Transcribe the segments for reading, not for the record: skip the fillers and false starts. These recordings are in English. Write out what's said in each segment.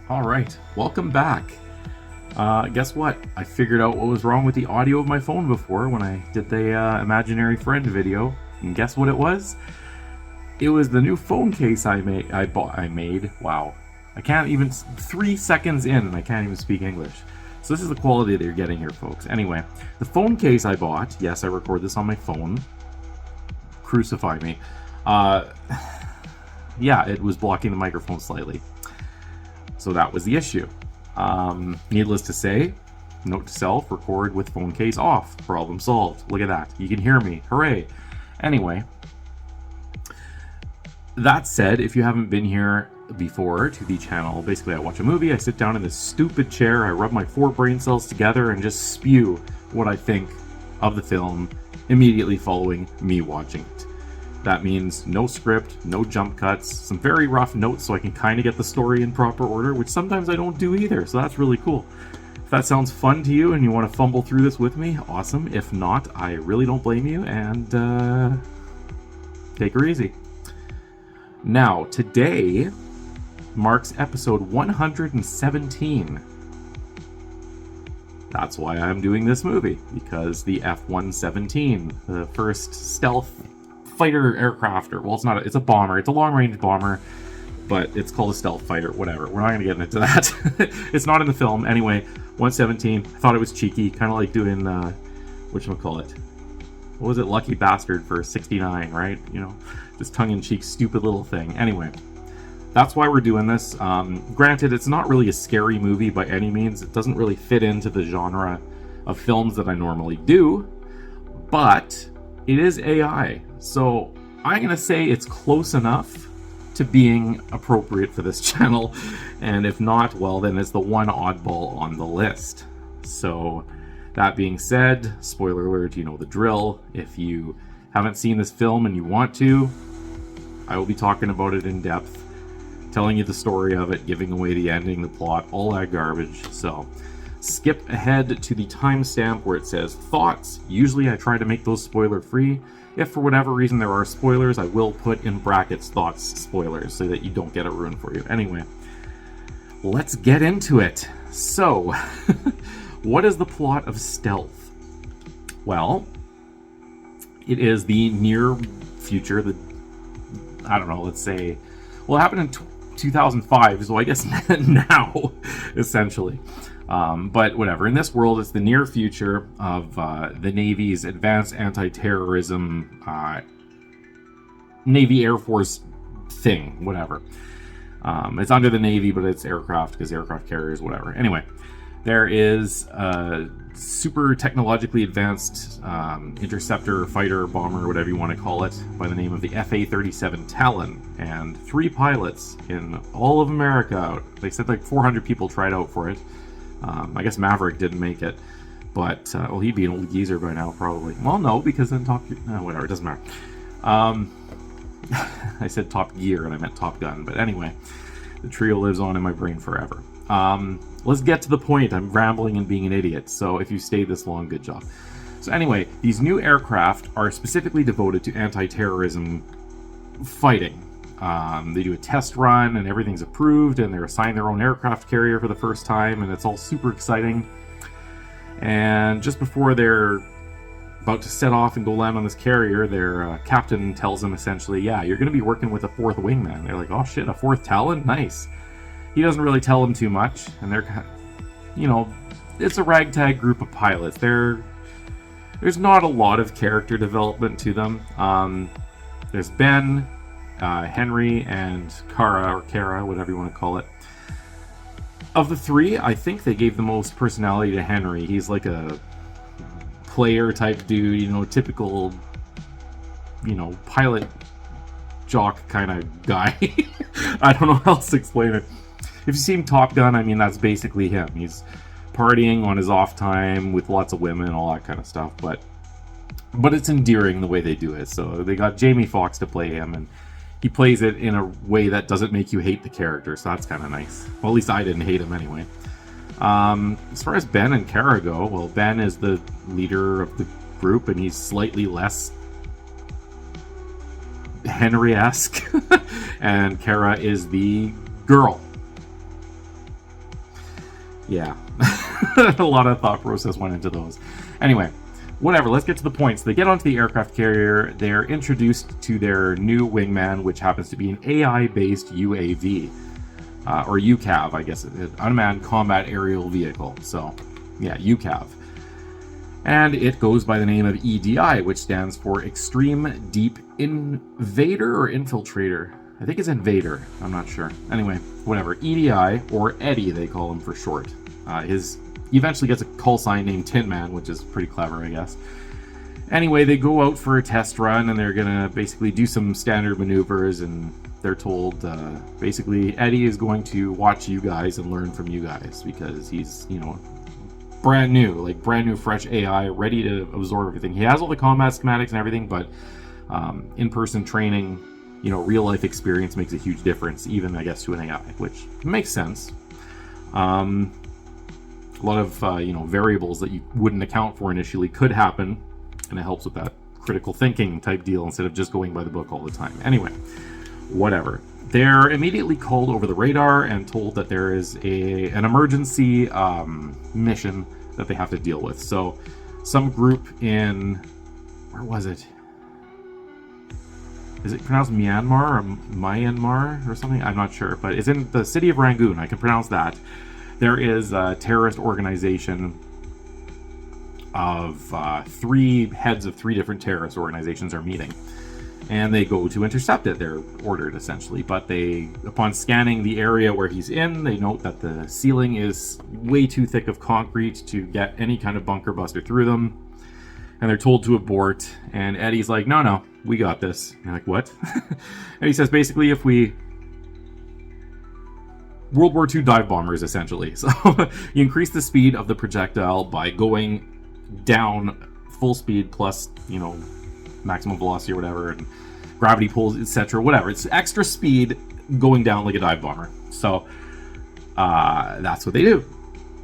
All right, welcome back. Guess what? I figured out what was wrong with the audio of my phone before when I did the imaginary friend video. And guess what it was? It was the new phone case I made. I made. Wow, I can't even 3 seconds in, and I can't even speak English. So this is the quality that you're getting here, folks. Anyway, the phone case I bought. Yes, I record this on my phone. Crucify me. Yeah, it was blocking the microphone slightly. So that was the issue. Needless to say, note to self, record with phone case off. Problem solved. Look at that. You can hear me. Hooray. Anyway, that said, if you haven't been here before to the channel, basically I watch a movie, I sit down in this stupid chair, I rub my 4 brain cells together and just spew what I think of the film immediately following me watching it. That means no script, no jump cuts, some very rough notes so I can kind of get the story in proper order, which sometimes I don't do either, so that's really cool. If that sounds fun to you and you want to fumble through this with me, awesome. If not, I really don't blame you, and take her easy. Now, today marks episode 117. That's why I'm doing this movie, because the F-117, the first stealth fighter aircraft, or well, it's a bomber, it's a long-range bomber, but it's called a stealth fighter, whatever. We're not going to get into that. It's not in the film. Anyway, 117, I thought it was cheeky, kind of like doing, whatchamacallit? What was it? Lucky Bastard for 69, right? You know, this tongue-in-cheek, stupid little thing. Anyway, that's why we're doing this. Granted, it's not really a scary movie by any means. It doesn't really fit into the genre of films that I normally do, but it is AI. So I'm going to say it's close enough to being appropriate for this channel. And if not, well, then it's the one oddball on the list. So that being said, spoiler alert, you know the drill. If you haven't seen this film and you want to, I will be talking about it in depth, telling you the story of it, giving away the ending, the plot, all that garbage. So skip ahead to the timestamp where it says thoughts. Usually I try to make those spoiler free. If for whatever reason there are spoilers, I will put in brackets thoughts spoilers so that you don't get it ruined for you. Anyway, let's get into it. So, what is the plot of Stealth? Well, it is the near future, let's say, well, it happened in 2005, so I guess now, essentially. But whatever, in this world, it's the near future of the Navy's advanced anti-terrorism Navy Air Force thing, whatever. It's under the Navy, but it's aircraft, because aircraft carriers, whatever. Anyway, there is a super technologically advanced interceptor, fighter, bomber, whatever you want to call it, by the name of the FA-37 Talon, and 3 pilots in all of America. They said like 400 people tried out for it. I guess Maverick didn't make it, but well, he'd be an old geezer by now, probably. Well, no, because then whatever, it doesn't matter. I said Top Gear and I meant Top Gun, but anyway, the trio lives on in my brain forever. Let's get to the point. I'm rambling and being an idiot, so if you stayed this long, good job. So anyway, these new aircraft are specifically devoted to anti-terrorism fighting. They do a test run and everything's approved, and they're assigned their own aircraft carrier for the first time, and it's all super exciting. And just before they're about to set off and go land on this carrier, their captain tells them essentially, yeah, you're going to be working with a 4th wingman. They're like, oh shit, a 4th Talon? Nice. He doesn't really tell them too much, and they're, you know, it's a ragtag group of pilots. There's not a lot of character development to them. There's Ben, Henry, and Kara, or Kara, whatever you want to call it. Of the 3, I think they gave the most personality to Henry. He's like a player type dude, you know, typical, you know, pilot jock kind of guy. I don't know how else to explain it. If you've seen Top Gun, I mean, that's basically him. He's partying on his off time with lots of women, all that kind of stuff, but it's endearing the way they do it. So they got Jamie Foxx to play him, and he plays it in a way that doesn't make you hate the character, so that's kind of nice. Well, at least I didn't hate him anyway. As far as Ben and Kara go, well, Ben is the leader of the group, and he's slightly less Henry-esque, and Kara is the girl. Yeah. A lot of thought process went into those. Anyway, whatever, let's get to the points. They get onto the aircraft carrier. They're introduced to their new wingman, which happens to be an AI-based UAV. Or UCAV, I guess, Unmanned Combat Aerial Vehicle. So, yeah, UCAV. And it goes by the name of EDI, which stands for Extreme Deep Invader or Infiltrator. I think it's Invader. I'm not sure. Anyway, whatever. EDI, or Eddie, they call him for short. He eventually gets a call sign named Tin Man, which is pretty clever, I guess. Anyway, they go out for a test run, and they're going to basically do some standard maneuvers, and they're told, basically, Eddie is going to watch you guys and learn from you guys, because he's, brand new, fresh AI, ready to absorb everything. He has all the combat schematics and everything, but in-person training, real-life experience makes a huge difference, even, I guess, to an AI, which makes sense. A lot of, variables that you wouldn't account for initially could happen, and it helps with that critical thinking type deal instead of just going by the book all the time. Anyway, whatever. They're immediately called over the radar and told that there is an emergency mission that they have to deal with. So some group in... where was it? Is it pronounced Myanmar or Myanmar or something? I'm not sure, but it's in the city of Rangoon. I can pronounce that. There is a terrorist organization of 3 heads of 3 different terrorist organizations are meeting. And they go to intercept it. They're ordered, essentially. But upon scanning the area where he's in, they note that the ceiling is way too thick of concrete to get any kind of bunker buster through them. And they're told to abort. And Eddie's like, no, we got this. And they're like, what? And he says, basically, if we... World War II dive bombers, essentially. So you increase the speed of the projectile by going down full speed plus, maximum velocity or whatever, and gravity pulls, etc., whatever. It's extra speed going down like a dive bomber. So that's what they do.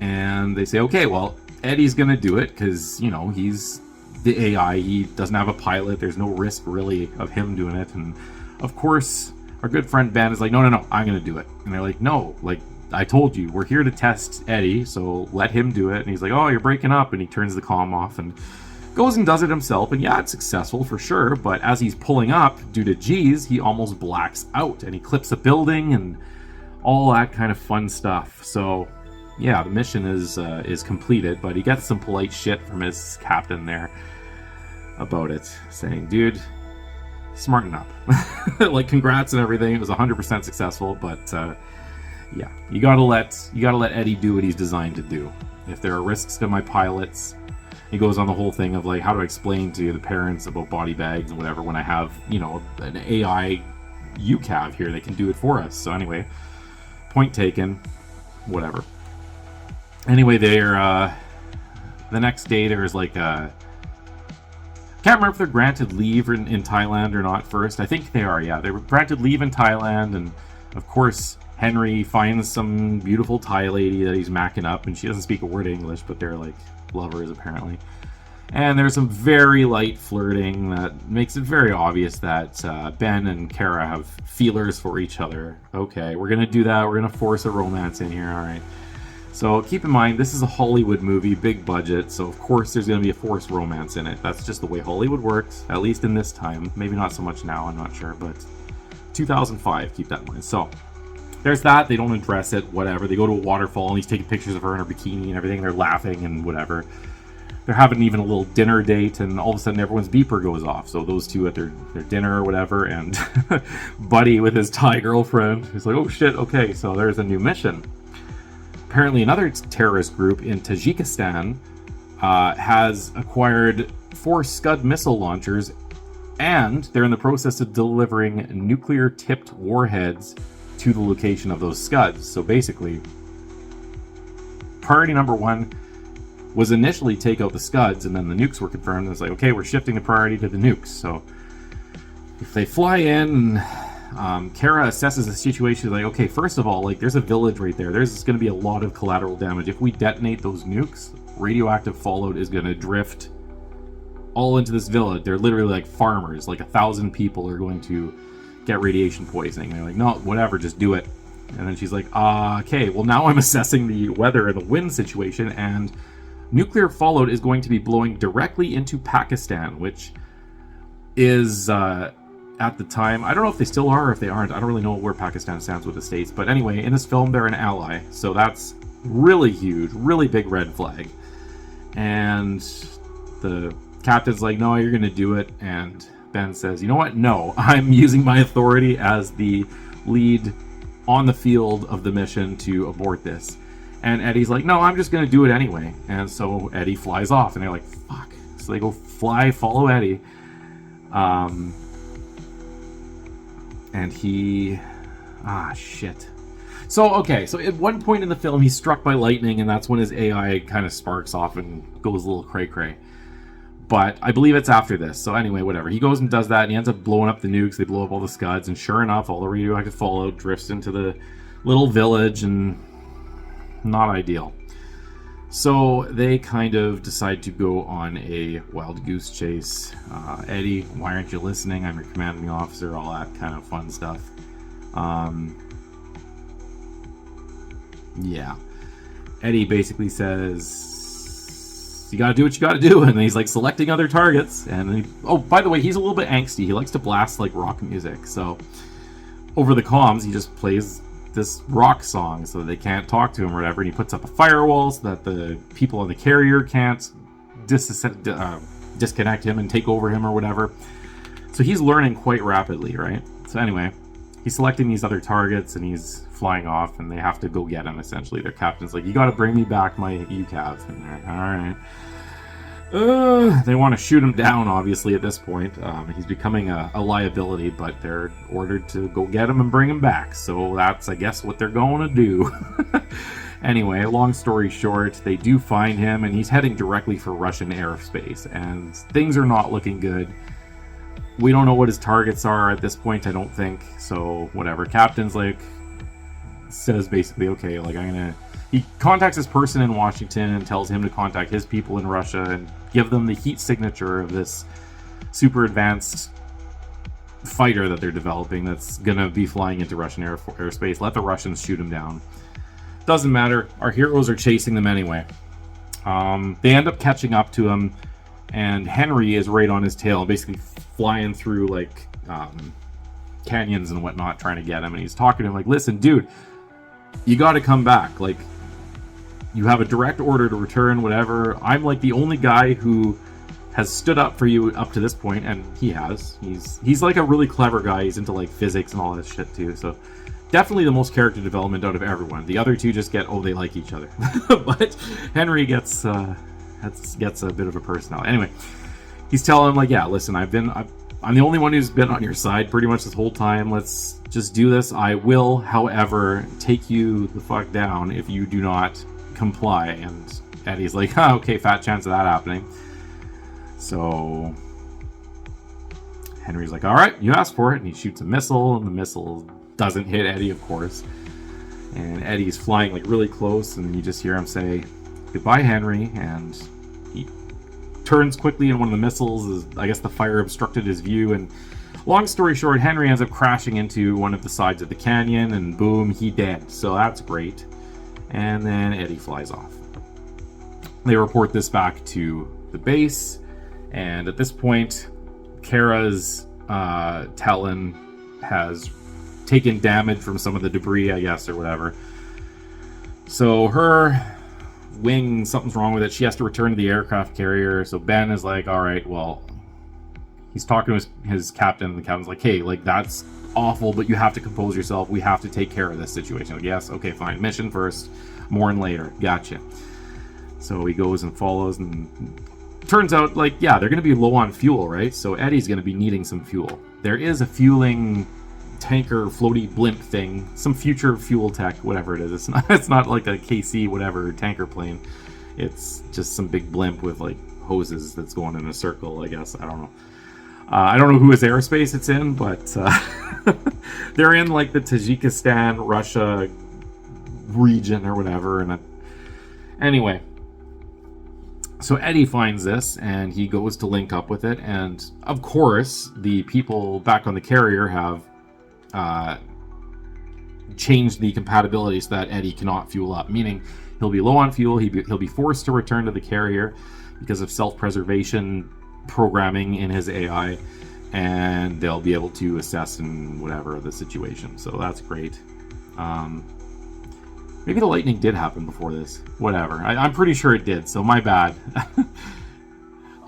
And they say, okay, well, Eddie's going to do it because, he's the AI. He doesn't have a pilot. There's no risk, really, of him doing it. And, of course, our good friend Ben is like, no, I'm going to do it. And they're like, no, I told you, we're here to test Eddie, so let him do it. And he's like, oh, you're breaking up. And he turns the comm off and goes and does it himself, and yeah, it's successful for sure, but as he's pulling up, due to G's, he almost blacks out, and he clips a building, and all that kind of fun stuff. So, yeah, the mission is completed, but he gets some polite shit from his captain there about it, saying, dude, smarten up. Congrats and everything, it was 100% successful, but, yeah, you gotta let Eddie do what he's designed to do. If there are risks to my pilots... He goes on the whole thing of how do I explain to the parents about body bags and whatever when I have, an AI UCAV here that can do it for us. So anyway, point taken, whatever. Anyway, the next day there's can't remember if they're granted leave in Thailand or not first. I think they are, yeah. They were granted leave in Thailand, and of course Henry finds some beautiful Thai lady that he's macking up, and she doesn't speak a word of English, but they're lovers apparently. And there's some very light flirting that makes it very obvious that Ben and Kara have feelers for each other. Okay, we're gonna do that. We're gonna force a romance in here. All right. So keep in mind, this is a Hollywood movie, big budget, so of course there's gonna be a forced romance in it. That's just the way Hollywood works, at least in this time. Maybe not so much now, I'm not sure, but 2005, keep that in mind. So there's that. They don't address it, whatever. They go to a waterfall, and he's taking pictures of her in her bikini and everything. They're laughing and whatever. They're having even a little dinner date, and all of a sudden everyone's beeper goes off. So those two at their dinner or whatever, and Buddy with his Thai girlfriend is like, oh shit, okay, so there's a new mission. Apparently another terrorist group in Tajikistan has acquired 4 Scud missile launchers, and they're in the process of delivering nuclear-tipped warheads to the location of those Scuds. So basically, priority number 1 was initially take out the Scuds, and then the nukes were confirmed. It's like, okay, we're shifting the priority to the nukes. So if they fly in, Kara assesses the situation like, okay, first of all, there's a village right there. There's going to be a lot of collateral damage. If we detonate those nukes, radioactive fallout is going to drift all into this village. They're literally farmers. 1,000 people are going to get radiation poisoning. They're like, no, whatever, just do it. And then she's like, okay, well, now I'm assessing the weather and the wind situation, and nuclear fallout is going to be blowing directly into Pakistan, which is, at the time, I don't know if they still are or if they aren't. I don't really know where Pakistan stands with the States. But anyway, in this film, they're an ally. So that's really huge, really big red flag. And the captain's like, no, you're going to do it. And Ben says, you know what? No, I'm using my authority as the lead on the field of the mission to abort this. And Eddie's like, no, I'm just going to do it anyway. And so Eddie flies off, and they're like, fuck. So they go follow Eddie. And he... shit. So, okay, so at one point in the film, he's struck by lightning, and that's when his AI kind of sparks off and goes a little cray-cray. But I believe it's after this. So anyway, whatever. He goes and does that, and he ends up blowing up the nukes. They blow up all the scuds, and sure enough, all the radioactive fallout drifts into the little village, and not ideal. So they kind of decide to go on a wild goose chase. Eddie, why aren't you listening? I'm your commanding officer, all that kind of fun stuff. Yeah. Eddie basically says, you gotta do what you gotta do, and he's like selecting other targets. And oh, by the way, he's a little bit angsty. He likes to blast like rock music. So over the comms, he just plays this rock song so they can't talk to him or whatever, and he puts up a firewall so that the people on the carrier can't disconnect him and take over him or whatever. So he's learning quite rapidly, right? So anyway, he's selecting these other targets, and he's flying off, and they have to go get him, essentially. Their captain's like, you gotta bring me back my UCAV. And they're like, alright. They want to shoot him down, obviously, at this point. He's becoming a liability, but they're ordered to go get him and bring him back. So that's, I guess, what they're going to do. Anyway, long story short, they do find him, and he's heading directly for Russian airspace, and things are not looking good. We don't know what his targets are at this point, I don't think. So, whatever. Captain's like, says basically, okay, like, he contacts his person in Washington and tells him to contact his people in Russia and give them the heat signature of this super advanced fighter that they're developing that's gonna be flying into Russian airspace. Let the Russians shoot him down. Doesn't matter. Our heroes are chasing them anyway. They end up catching up to him, and Henry is right on his tail, basically flying through like canyons and whatnot, trying to get him. And he's talking to him like, listen, dude, you got to come back. Like, you have a direct order to return, whatever. I'm like the only guy who has stood up for you up to this point, and he has. He's like a really clever guy. He's into like physics and all this shit too. So definitely the most character development out of everyone. The other two just get, oh, they like each other. But Henry gets a bit of a personality. Anyway, he's telling him like, yeah, listen, I'm the only one who's been on your side pretty much this whole time. Let's just do this. I will, however, take you the fuck down if you do not comply. And Eddie's like, okay, fat chance of that happening. So Henry's like, all right, you asked for it. And he shoots a missile, and the missile doesn't hit Eddie, of course. And Eddie's flying like really close, and you just hear him say, goodbye, Henry. And he turns quickly, and one of the missiles, I guess the fire obstructed his view, and long story short, Henry ends up crashing into one of the sides of the canyon, and boom, he dead. So that's great. And then Eddie flies off. They report this back to the base, and at this point, Kara's Talon has taken damage from some of the debris, I guess, or whatever. So her wing, something's wrong with it. She has to return to the aircraft carrier. So Ben is like, all right, well, he's talking to his captain, and the captain's like, hey, like, that's awful, but you have to compose yourself. We have to take care of this situation. Like, yes, okay, fine. Mission first, mourn later. Gotcha. So he goes and follows, and turns out, like, yeah, they're going to be low on fuel, right? So Eddie's going to be needing some fuel. There is a fueling tanker floaty blimp thing, some future fuel tech, whatever it is. It's not like a KC whatever tanker plane. It's just some big blimp with like hoses that's going in a circle, I guess. I don't know. I don't know whose airspace it's in, but they're in like the Tajikistan, Russia region or whatever. And anyway, so Eddie finds this, and he goes to link up with it. And of course, the people back on the carrier have change the compatibility so that Eddie cannot fuel up, meaning he'll be low on fuel, he'll be forced to return to the carrier because of self-preservation programming in his AI, and they'll be able to assess and whatever the situation. So that's great. Maybe the lightning did happen before this. Whatever. I'm pretty sure it did, so my bad.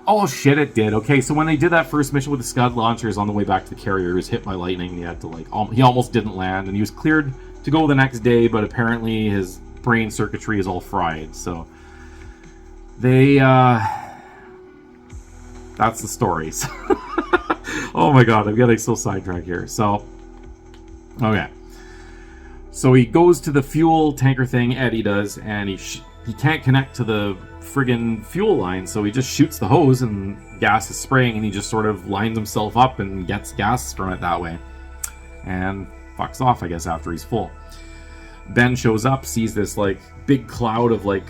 Oh shit, it did. Okay, so when they did that first mission with the Scud launchers on the way back to the carrier, he was hit by lightning and he had to he almost didn't land, and he was cleared to go the next day, but apparently his brain circuitry is all fried. So they that's the stories. Oh my god, I'm getting so sidetracked here. So okay. So he goes to the fuel tanker thing, Eddie does, and he can't connect to the friggin' fuel line, so he just shoots the hose and gas is spraying, and he just sort of lines himself up and gets gas from it that way. And fucks off, I guess, after he's full. Ben shows up, sees this, like, big cloud of, like,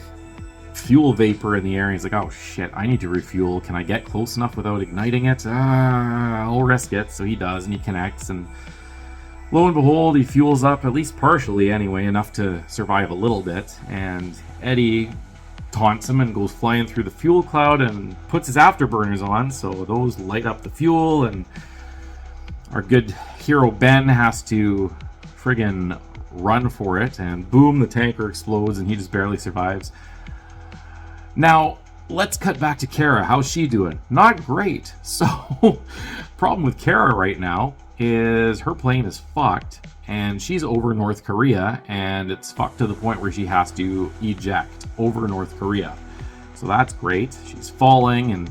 fuel vapor in the air, and he's like, oh shit, I need to refuel. Can I get close enough without igniting it? I'll risk it. So he does, and he connects, and lo and behold, he fuels up, at least partially anyway, enough to survive a little bit, and Eddie taunts him and goes flying through the fuel cloud and puts his afterburners on, so those light up the fuel, and our good hero Ben has to friggin' run for it, and boom, the tanker explodes and he just barely survives. Now, let's cut back to Kara. How's she doing? Not great. So, problem with Kara right now is her plane is fucked, and she's over North Korea, and it's fucked to the point where she has to eject over North Korea. So that's great. She's falling, and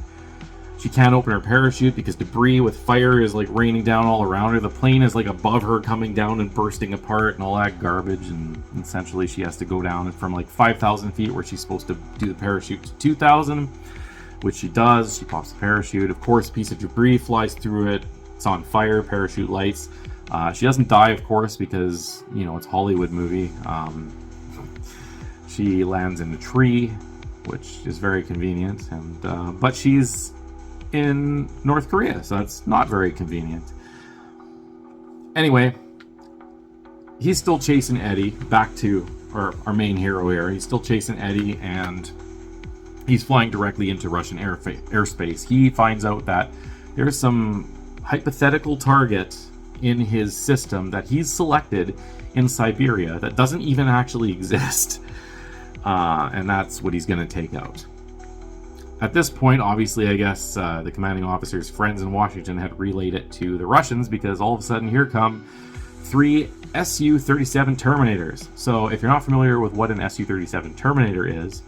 she can't open her parachute because debris with fire is like raining down all around her. The plane is like above her, coming down and bursting apart and all that garbage, and essentially she has to go down from like 5,000 feet where she's supposed to do the parachute to 2,000, which she does. She pops the parachute. Of course, a piece of debris flies through it. It's on fire, parachute lights. She doesn't die, of course, because, you know, it's a Hollywood movie. She lands in a tree, which is very convenient, and but she's in North Korea, so that's not very convenient. Anyway, he's still chasing Eddie, back to our main hero here. He's still chasing Eddie, and he's flying directly into Russian airspace. He finds out that there's some hypothetical target in his system that he's selected in Siberia that doesn't even actually exist. And that's what he's going to take out. At this point, obviously, I guess the commanding officer's friends in Washington had relayed it to the Russians, because all of a sudden here come 3 Su-37 Terminators. So if you're not familiar with what an Su-37 Terminator is,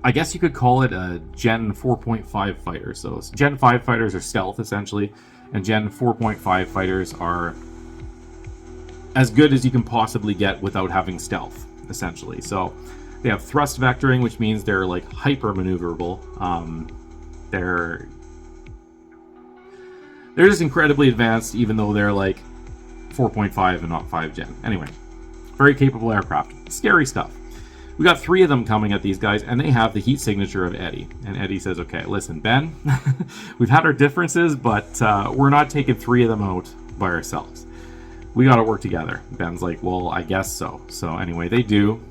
I guess you could call it a Gen 4.5 fighter. So Gen 5 fighters are stealth, essentially, and Gen 4.5 fighters are as good as you can possibly get without having stealth, essentially. So they have thrust vectoring, which means they're like hyper maneuverable. They're just incredibly advanced, even though they're like 4.5 and not 5 gen. Anyway, very capable aircraft. Scary stuff. We got 3 of them coming at these guys, and they have the heat signature of Eddie. And Eddie says, okay, listen, Ben, we've had our differences, but we're not taking 3 of them out by ourselves. We got to work together. Ben's like, well, I guess so. So anyway, they do.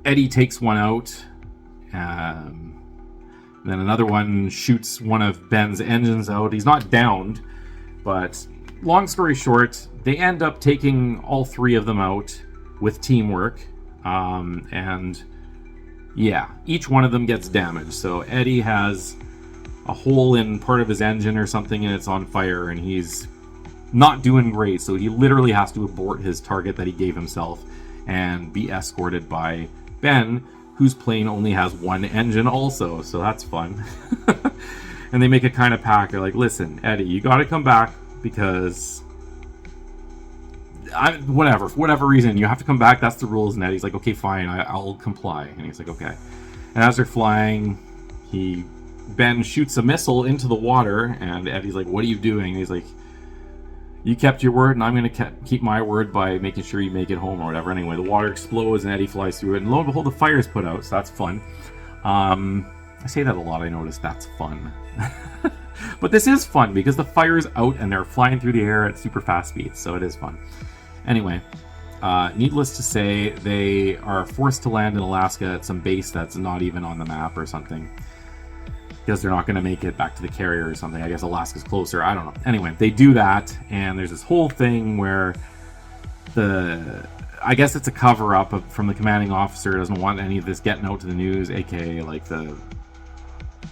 Eddie takes one out. Then another one shoots one of Ben's engines out. He's not downed, but long story short, they end up taking all 3 of them out with teamwork. And yeah, each one of them gets damaged. So Eddie has a hole in part of his engine or something, and it's on fire, and he's not doing great. So he literally has to abort his target that he gave himself and be escorted by Ben, whose plane only has 1 engine also. So that's fun. And they make a kind of pact. They're like, listen, Eddie, you got to come back, because for whatever reason, you have to come back. That's the rules. And Eddie's like, okay, fine, I'll comply. And he's like, okay. And as they're flying, Ben shoots a missile into the water, and Eddie's like, what are you doing? And he's like, you kept your word, and I'm going to keep my word by making sure you make it home or whatever. Anyway, the water explodes, and Eddie flies through it, and lo and behold, the fire is put out, so that's fun. I say that a lot, I noticed. That's fun. But this is fun because the fire's out and they're flying through the air at super fast speeds, so it is fun. Anyway, needless to say, they are forced to land in Alaska at some base that's not even on the map or something, because they're not going to make it back to the carrier or something. I guess Alaska's closer. I don't know. Anyway, they do that, and there's this whole thing where I guess it's a cover-up from the commanding officer. Doesn't want any of this getting out to the news, aka like the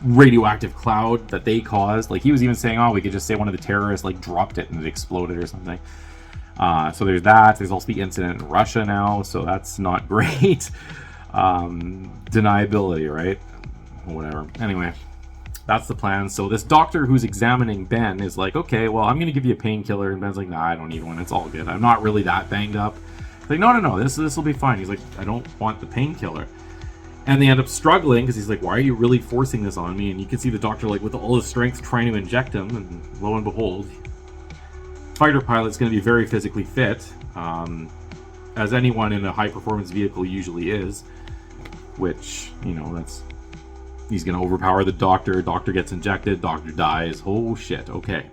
radioactive cloud that they caused. Like, he was even saying, oh, we could just say one of the terrorists like dropped it and it exploded or something. So there's that. There's also the incident in Russia now, so that's not great. Deniability, right? Whatever. Anyway, that's the plan. So this doctor who's examining Ben is like, okay, well, I'm going to give you a painkiller. And Ben's like, nah, I don't need one. It's all good. I'm not really that banged up. He's like, no, this will be fine. He's like, I don't want the painkiller. And they end up struggling because he's like, why are you really forcing this on me? And you can see the doctor, like, with all his strength trying to inject him. And lo and behold, fighter pilot's going to be very physically fit, as anyone in a high-performance vehicle usually is, which, you know, he's going to overpower the doctor. Doctor gets injected. Doctor dies. Oh, shit. Okay.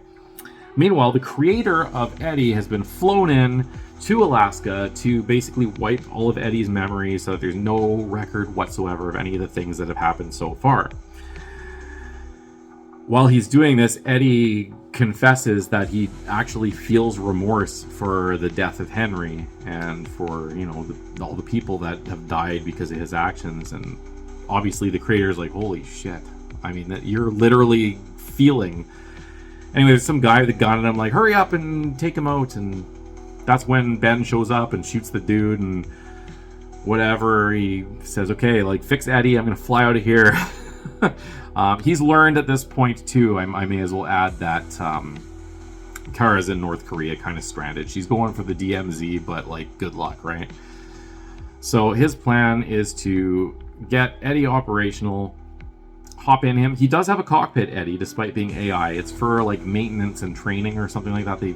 Meanwhile, the creator of Eddie has been flown in to Alaska to basically wipe all of Eddie's memories so that there's no record whatsoever of any of the things that have happened so far. While he's doing this, Eddie confesses that he actually feels remorse for the death of Henry and for, you know, all the people that have died because of his actions. And obviously the creator's like, holy shit. I mean, that you're literally feeling. Anyway, there's some guy with a gun and I'm like, hurry up and take him out. And that's when Ben shows up and shoots the dude and whatever. He says, okay, like, fix Eddie. I'm going to fly out of here. He's learned at this point, too, I may as well add, that Kara's in North Korea, kind of stranded. She's going for the DMZ, but, like, good luck, right? So his plan is to get Eddie operational, hop in him. He does have a cockpit, Eddie, despite being AI. It's for, like, maintenance and training or something like that. They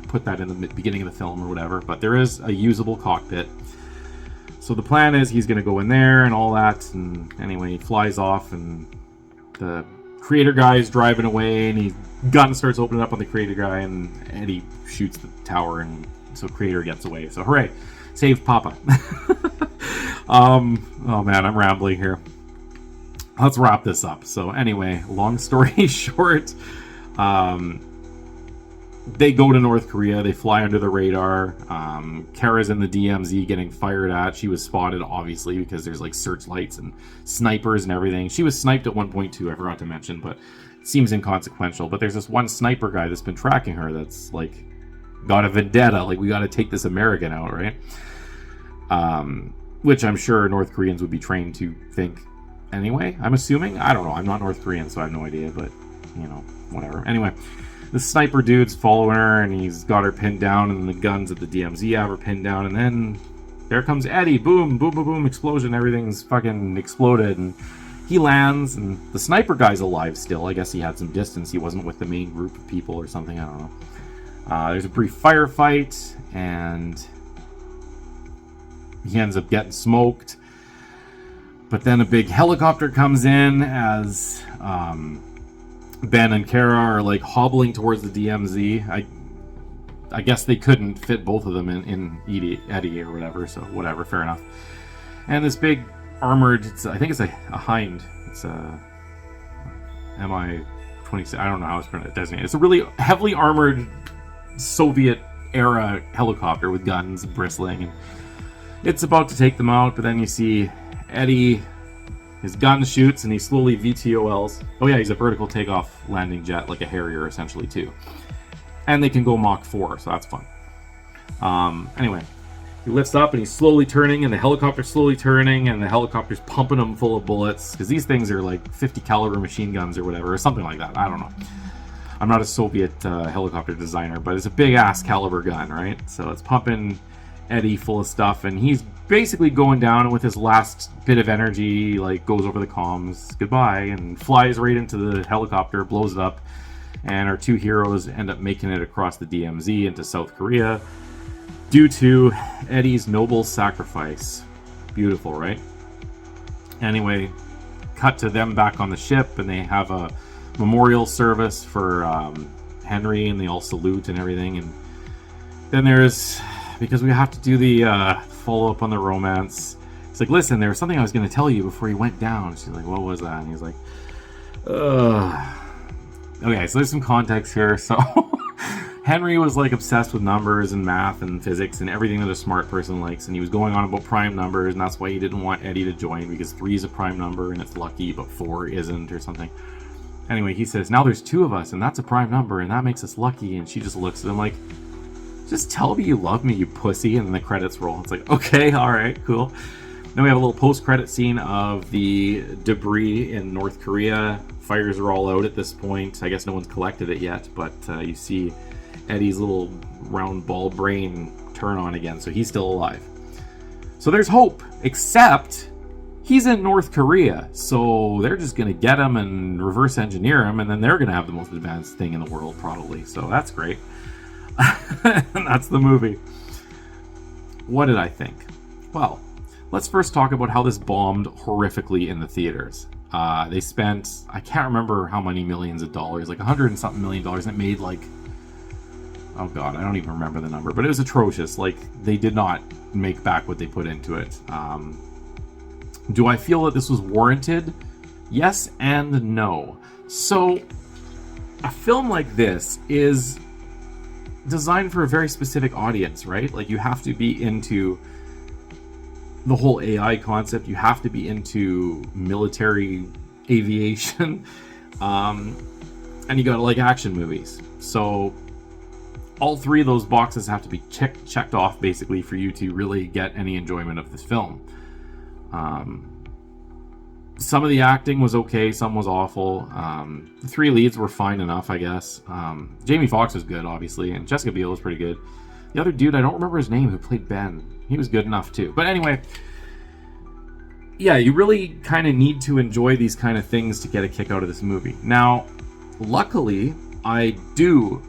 put that in the beginning of the film or whatever, but there is a usable cockpit. So the plan is he's going to go in there and all that, and anyway, he flies off, and the creator guy is driving away, and gun starts opening up on the creator guy, and Eddie shoots the tower, and so creator gets away. So hooray, save Papa. Oh man, I'm rambling here. Let's wrap this up. So anyway, long story short, they go to North Korea. They fly under the radar. Kara's in the DMZ getting fired at. She was spotted, obviously, because there's like searchlights and snipers and everything. She was sniped at one point too, I forgot to mention, but it seems inconsequential. But there's this one sniper guy that's been tracking her that's like got a vendetta. Like, we got to take this American out, right? Which I'm sure North Koreans would be trained to think anyway, I'm assuming. I don't know. I'm not North Korean, so I have no idea, but, you know, whatever. Anyway, the sniper dude's following her, and he's got her pinned down, and the guns at the DMZ have her pinned down, and then there comes Eddie. Boom, boom, boom, boom, explosion. Everything's fucking exploded, and he lands, and the sniper guy's alive still. I guess he had some distance. He wasn't with the main group of people or something. I don't know. There's a brief firefight, and he ends up getting smoked. But then a big helicopter comes in as Ben and Kara are like hobbling towards the DMZ. I guess they couldn't fit both of them in Eddie or whatever, so whatever, fair enough. And this big armored, I think it's a Hind. It's a Mi-26. I don't know how it's designated. It's a really heavily armored Soviet-era helicopter with guns bristling. And it's about to take them out, but then you see Eddie, his gun shoots, and he slowly VTOLs. Oh yeah, he's a vertical takeoff landing jet, like a Harrier, essentially, too. And they can go Mach 4, so that's fun. Anyway, he lifts up, and he's slowly turning, and the helicopter's slowly turning, and the helicopter's pumping him full of bullets, because these things are like 50 caliber machine guns or whatever, or something like that. I don't know. I'm not a Soviet helicopter designer, but it's a big-ass caliber gun, right? So it's pumping Eddie full of stuff, and he's basically going down, and with his last bit of energy, like, goes over the comms, goodbye, and flies right into the helicopter, blows it up, and our two heroes end up making it across the DMZ into South Korea due to Eddie's noble sacrifice. Beautiful, right? Anyway, cut to them back on the ship, and they have a memorial service for Henry, and they all salute and everything. And then there's, because we have to do the follow-up on the romance, it's like, listen, there was something I was going to tell you before you went down. She's like, what was that? And he's like, ugh. Okay, so there's some context here. So Henry was like obsessed with numbers and math and physics and everything that a smart person likes, and he was going on about prime numbers, and that's why he didn't want Eddie to join, because 3 is a prime number and it's lucky, but 4 isn't, or something. Anyway, he says, now there's 2 of us, and that's a prime number, and that makes us lucky. And she just looks at him like, just tell me you love me, you pussy. And then the credits roll. It's like, okay, all right, cool. Then we have a little post-credit scene of the debris in North Korea. Fires are all out at this point. I guess no one's collected it yet, but you see Eddie's little round ball brain turn on again, so he's still alive. So there's hope, except he's in North Korea, so they're just going to get him and reverse engineer him, and then they're going to have the most advanced thing in the world, probably. So that's great. And that's the movie. What did I think? Well, let's first talk about how this bombed horrifically in the theaters. They spent, I can't remember how many millions of dollars, like $100 and something million, and it made like, oh god, I don't even remember the number, but it was atrocious. Like, they did not make back what they put into it. Do I feel that this was warranted? Yes and no. So, a film like this is designed for a very specific audience, right? Like, you have to be into the whole AI concept, you have to be into military aviation, and you gotta like action movies. So all 3 of those boxes have to be checked off, basically, for you to really get any enjoyment of this film. Some of the acting was okay, some was awful. The 3 leads were fine enough, I guess. Jamie Foxx was good, obviously, and Jessica Biel was pretty good. The other dude, I don't remember his name, who played Ben. He was good enough too. But anyway, yeah, you really kind of need to enjoy these kind of things to get a kick out of this movie. Now, luckily, I do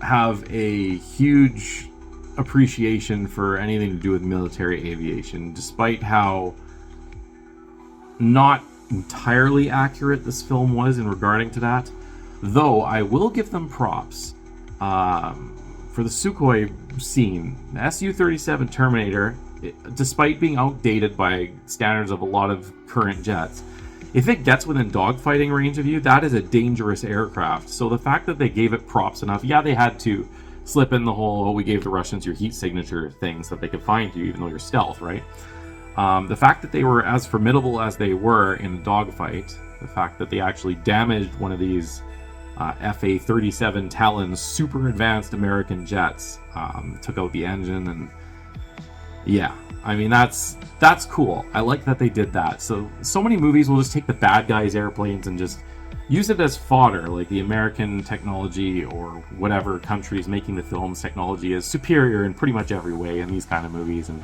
have a huge appreciation for anything to do with military aviation, despite how not entirely accurate this film was in regarding to that. Though, I will give them props. For the Sukhoi scene, the Su-37 Terminator, despite being outdated by standards of a lot of current jets, if it gets within dogfighting range of you, that is a dangerous aircraft. So the fact that they gave it props enough, yeah, they had to slip in the whole, oh, we gave the Russians your heat signature thing so that they could find you, even though you're stealth, right? The fact that they were as formidable as they were in a dogfight, the fact that they actually damaged one of these FA-37 Talon super advanced American jets, took out the engine, and yeah, I mean, that's cool. I like that they did that. So many movies will just take the bad guys' airplanes and just use it as fodder, like the American technology or whatever country's making the film's technology is superior in pretty much every way in these kind of movies, and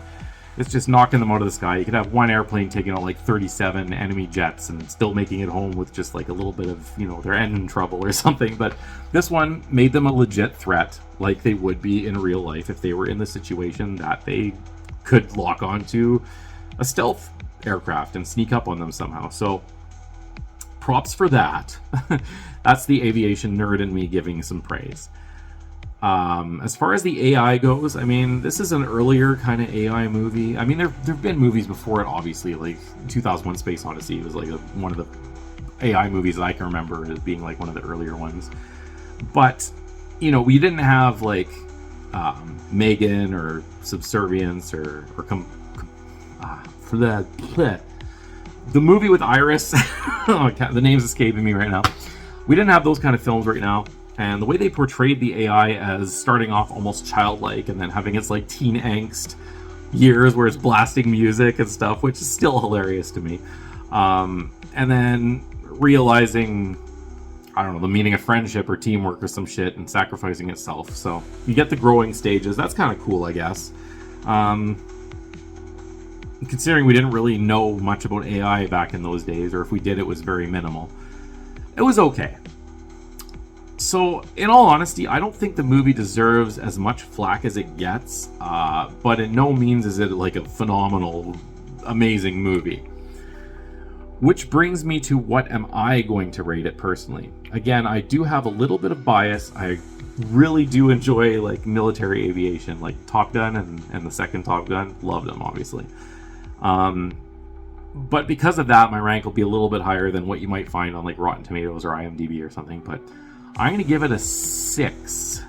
it's just knocking them out of the sky. You could have one airplane taking out like 37 enemy jets and still making it home with just like a little bit of, you know, their engine trouble or something. But this one made them a legit threat, like they would be in real life if they were in the situation that they could lock onto a stealth aircraft and sneak up on them somehow. So props for that. That's the aviation nerd in me giving some praise. As far as the AI goes, I mean, this is an earlier kind of AI movie. I mean, there've been movies before it, obviously, like 2001 Space Odyssey was like one of the AI movies that I can remember as being like one of the earlier ones. But, you know, we didn't have like Megan or Subservience or for the movie with Iris. The name's escaping me right now. We didn't have those kind of films right now. And the way they portrayed the AI as starting off almost childlike and then having its like teen angst years where it's blasting music and stuff, which is still hilarious to me. And then realizing, I don't know, the meaning of friendship or teamwork or some shit and sacrificing itself. So you get the growing stages. That's kind of cool, I guess. Considering we didn't really know much about AI back in those days, or if we did, it was very minimal. It was okay. So, in all honesty, I don't think the movie deserves as much flack as it gets, but in no means is it like a phenomenal, amazing movie. Which brings me to what am I going to rate it personally. Again, I do have a little bit of bias. I really do enjoy like military aviation, like Top Gun and the second Top Gun. Love them, obviously. But because of that, my rank will be a little bit higher than what you might find on like Rotten Tomatoes or IMDb or something. But I'm going to give it a 6.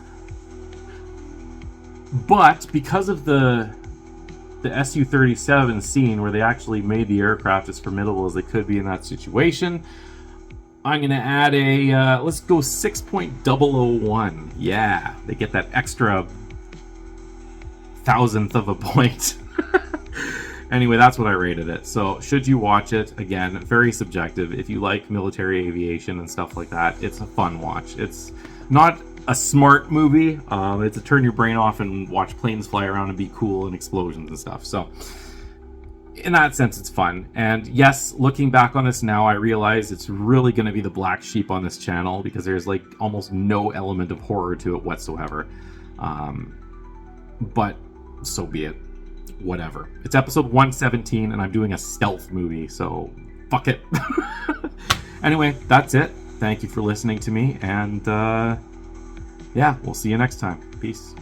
But because of the Su-37 scene where they actually made the aircraft as formidable as they could be in that situation, I'm going to add a, let's go 6.001. Yeah, they get that extra thousandth of a point. Anyway, that's what I rated it. So should you watch it, again, very subjective. If you like military aviation and stuff like that, it's a fun watch. It's not a smart movie. It's a turn your brain off and watch planes fly around and be cool and explosions and stuff. So in that sense, it's fun. And yes, looking back on this now, I realize it's really going to be the black sheep on this channel because there's like almost no element of horror to it whatsoever. But so be it. Whatever. It's episode 117 and I'm doing a stealth movie, so fuck it. Anyway, that's it. Thank you for listening to me, and yeah, we'll see you next time. Peace.